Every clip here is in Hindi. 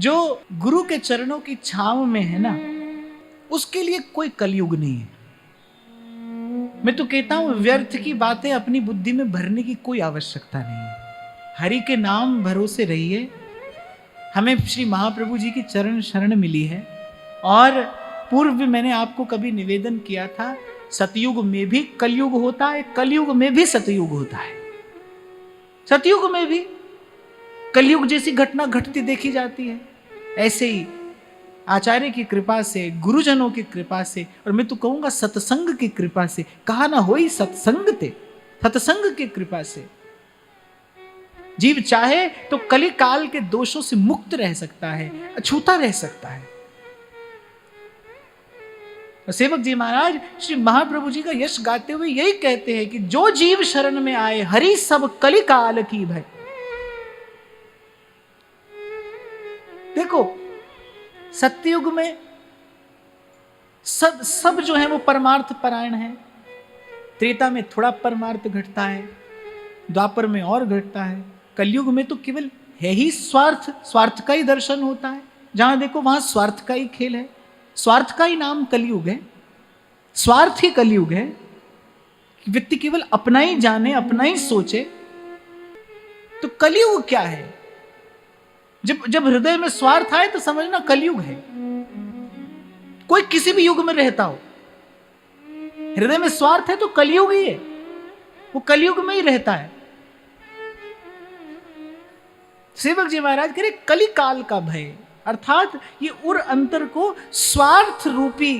जो गुरु के चरणों की छांव में है ना, उसके लिए कोई कलयुग नहीं है। मैं तो कहता हूं व्यर्थ की बातें अपनी बुद्धि में भरने की कोई आवश्यकता नहीं है। हरि के नाम भरोसे रहिए। हमें श्री महाप्रभु जी की चरण शरण मिली है। और पूर्व भी मैंने आपको कभी निवेदन किया था, सतयुग में भी कलयुग होता है, कलयुग में भी सतयुग होता है। सतयुग में भी कलयुग जैसी घटना घटती देखी जाती है। ऐसे ही आचार्य की कृपा से, गुरुजनों की कृपा से, और मैं तो कहूंगा सत्संग की कृपा से, कहा ना होई सत्संग ते, सत्संग की कृपा से जीव चाहे तो कली काल के दोषों से मुक्त रह सकता है, अछूता रह सकता है। और सेवक जी महाराज श्री महाप्रभु जी का यश गाते हुए यही कहते हैं कि जो जीव शरण में आए हरि सब कली काल की भय। देखो सत्ययुग में सब जो है वो परमार्थ परायण है। त्रेता में थोड़ा परमार्थ घटता है, द्वापर में और घटता है, कलयुग में तो केवल है ही स्वार्थ का ही दर्शन होता है। जहां देखो वहां स्वार्थ का ही खेल है। स्वार्थ का ही नाम कलयुग है, स्वार्थ ही कलयुग है। व्यक्ति केवल अपना ही जाने, अपना ही सोचे। तो कलयुग क्या है? जब हृदय में स्वार्थ आए तो समझना कलयुग है। कोई किसी भी युग में रहता हो, हृदय में स्वार्थ है तो कलयुग ही है, वो कलयुग में ही रहता है। सेवक जी महाराज कह रहे कली काल का भय, अर्थात ये उर अंतर को स्वार्थ रूपी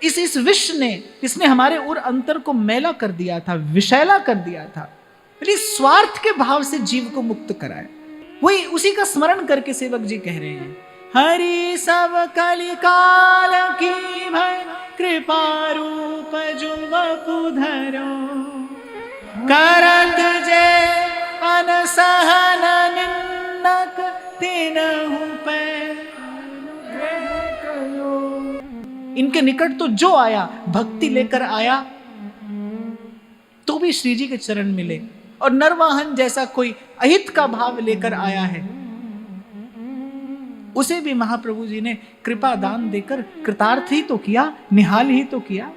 इस विष ने, इसने हमारे उर अंतर को मैला कर दिया था, विषैला कर दिया था। स्वार्थ के भाव से जीव को मुक्त कराए, वही उसी का स्मरण करके सेवक जी कह रहे हैं, हरि सब कली काल की भय, कृपा रूप जुवपु धरो, करत जे अनसहन निंदक तिनहु पे। इनके निकट तो जो आया भक्ति लेकर आया तो भी श्री जी के चरण मिले, और नरवाहन जैसा कोई अहित का भाव लेकर आया है उसे भी महाप्रभु जी ने कृपा दान देकर कृतार्थ ही तो किया, निहाल ही तो किया।